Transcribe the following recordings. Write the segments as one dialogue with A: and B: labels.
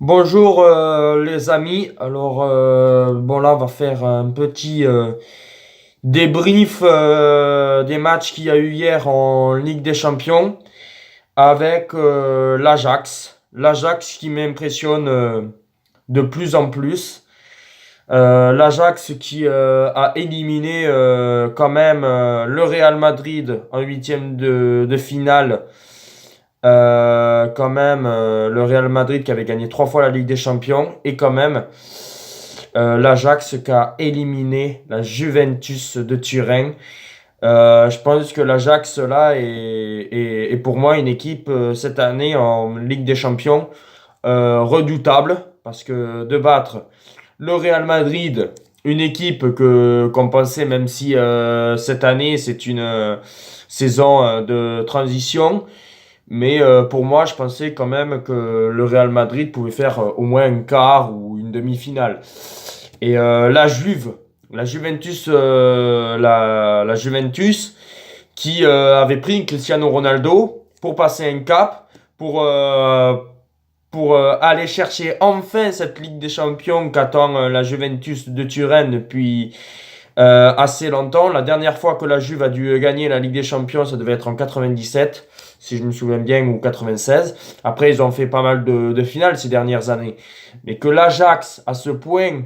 A: Bonjour les amis. Alors bon là on va faire un petit débrief des matchs qu'il y a eu hier en Ligue des Champions avec l'Ajax. L'Ajax qui m'impressionne de plus en plus. L'Ajax qui a éliminé quand même le Real Madrid en huitième de finale. Quand même, le Real Madrid qui avait gagné trois fois la Ligue des Champions et quand même l'Ajax qui a éliminé la Juventus de Turin. Je pense que l'Ajax là est pour moi une équipe cette année en Ligue des Champions redoutable parce que de battre le Real Madrid, une équipe que qu'on pensait même si cette année c'est une saison de transition. Mais pour moi, je pensais quand même que le Real Madrid pouvait faire au moins un quart ou une demi-finale. Et la Juve, la Juventus, la Juventus qui avait pris Cristiano Ronaldo pour passer un cap, pour, euh, pour aller chercher enfin cette Ligue des Champions qu'attend la Juventus de Turin depuis assez longtemps. La dernière fois que la Juve a dû gagner la Ligue des Champions, ça devait être en 97, si je me souviens bien, ou 96. Après, ils ont fait pas mal de finales ces dernières années. Mais que l'Ajax, à ce point,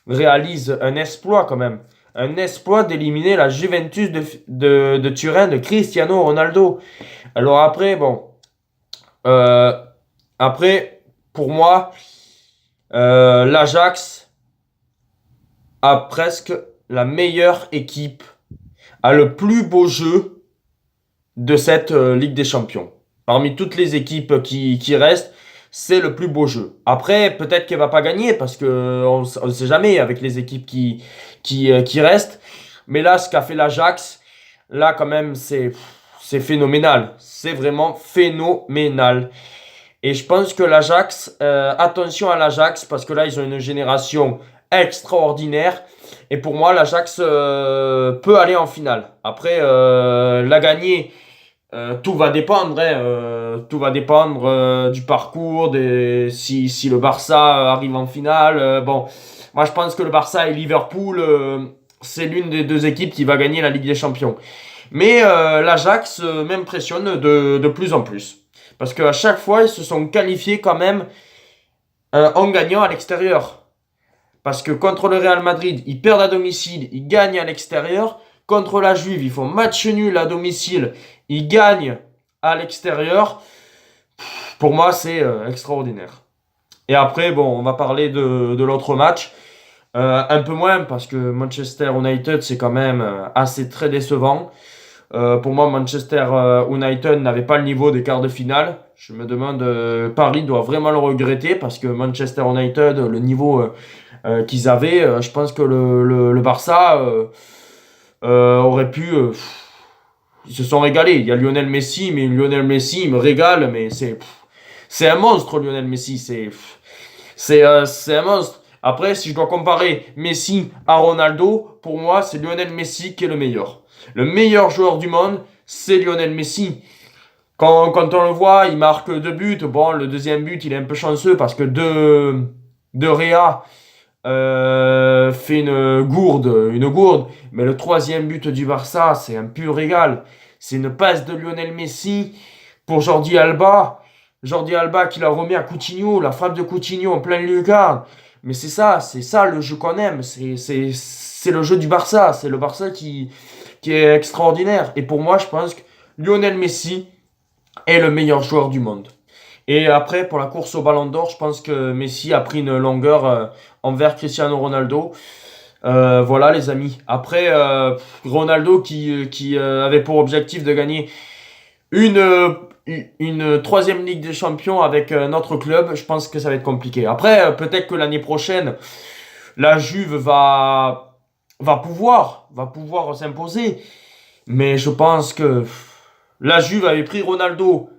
A: réalise un exploit quand même. Un exploit d'éliminer la Juventus de Turin de Cristiano Ronaldo. Alors après, bon, euh, après, pour moi, l'Ajax a presque la meilleure équipe, a le plus beau jeu de cette Ligue des Champions. Parmi toutes les équipes qui restent, c'est le plus beau jeu. Après, peut-être qu'elle va pas gagner parce que on ne sait jamais avec les équipes qui restent. Mais là, ce qu'a fait l'Ajax, là quand même, c'est phénoménal. C'est vraiment phénoménal. Et je pense que l'Ajax, attention à l'Ajax parce que là, ils ont une génération extraordinaire. Et pour moi, l'Ajax peut aller en finale. Après, la gagner, tout va dépendre. Hein, tout va dépendre du parcours, si le Barça arrive en finale. Bon, moi, je pense que le Barça et Liverpool, c'est l'une des deux équipes qui va gagner la Ligue des Champions. Mais l'Ajax m'impressionne de plus en plus. Parce qu'à chaque fois, ils se sont qualifiés quand même en gagnant à l'extérieur. Parce que contre le Real Madrid, ils perdent à domicile, ils gagnent à l'extérieur. Contre la Juve, ils font match nul à domicile, ils gagnent à l'extérieur. Pour moi, c'est extraordinaire. Et après, bon, on va parler de l'autre match. Un peu moins parce que Manchester United, c'est quand même assez très décevant. Pour moi, Manchester United n'avait pas le niveau des quarts de finale. Je me demande, Paris doit vraiment le regretter parce que Manchester United, le niveau qu'ils avaient, je pense que le Barça aurait pu. Ils se sont régalés. Il y a Lionel Messi, mais Lionel Messi, il me régale, mais c'est un monstre, Lionel Messi. C'est un monstre. Après, si je dois comparer Messi à Ronaldo, pour moi, c'est Lionel Messi qui est le meilleur. Le meilleur joueur du monde, c'est Lionel Messi. Quand on le voit, il marque deux buts. Bon, le deuxième but, il est un peu chanceux parce que de Réa fait une gourde. Mais le troisième but du Barça, c'est un pur régal. C'est une passe de Lionel Messi pour Jordi Alba. Jordi Alba qui la remet à Coutinho, la frappe de Coutinho en pleine lucarne. Mais c'est ça le jeu qu'on aime. C'est le jeu du Barça. C'est le Barça qui est extraordinaire. Et pour moi, je pense que Lionel Messi est le meilleur joueur du monde. Et après, pour la course au Ballon d'Or, je pense que Messi a pris une longueur envers Cristiano Ronaldo. Voilà les amis. Après, Ronaldo qui avait pour objectif de gagner une, euh, une troisième Ligue des Champions avec notre club, je pense que ça va être compliqué. Après, peut-être que l'année prochaine, la Juve va pouvoir s'imposer. Mais je pense que la Juve avait pris Ronaldo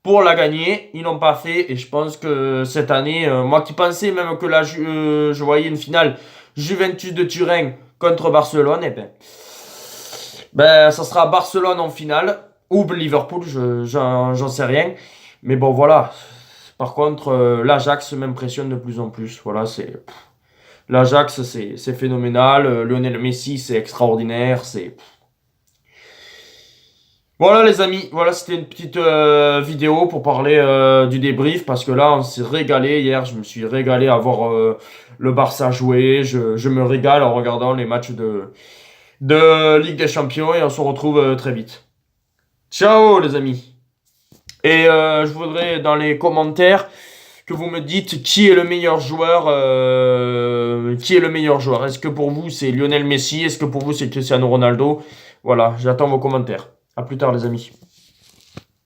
A: pour la gagner. Ils l'ont pas fait. Et je pense que cette année, moi qui pensais même que je voyais une finale Juventus de Turin contre Barcelone, et ben, ça sera Barcelone en finale ou Liverpool, j'en sais rien. Mais bon, voilà. Par contre, l'Ajax m'impressionne de plus en plus. Voilà, l'Ajax, c'est phénoménal. Lionel Messi, c'est extraordinaire. Voilà les amis, voilà c'était une petite vidéo pour parler du débrief parce que là on s'est régalé hier, je me suis régalé à voir le Barça jouer, je me régale en regardant les matchs de Ligue des Champions et on se retrouve très vite. Ciao les amis. Et je voudrais dans les commentaires que vous me dites qui est le meilleur joueur, qui est le meilleur joueur. Est-ce que pour vous c'est Lionel Messi, est-ce que pour vous c'est Cristiano Ronaldo? Voilà, j'attends vos commentaires. À plus tard les amis.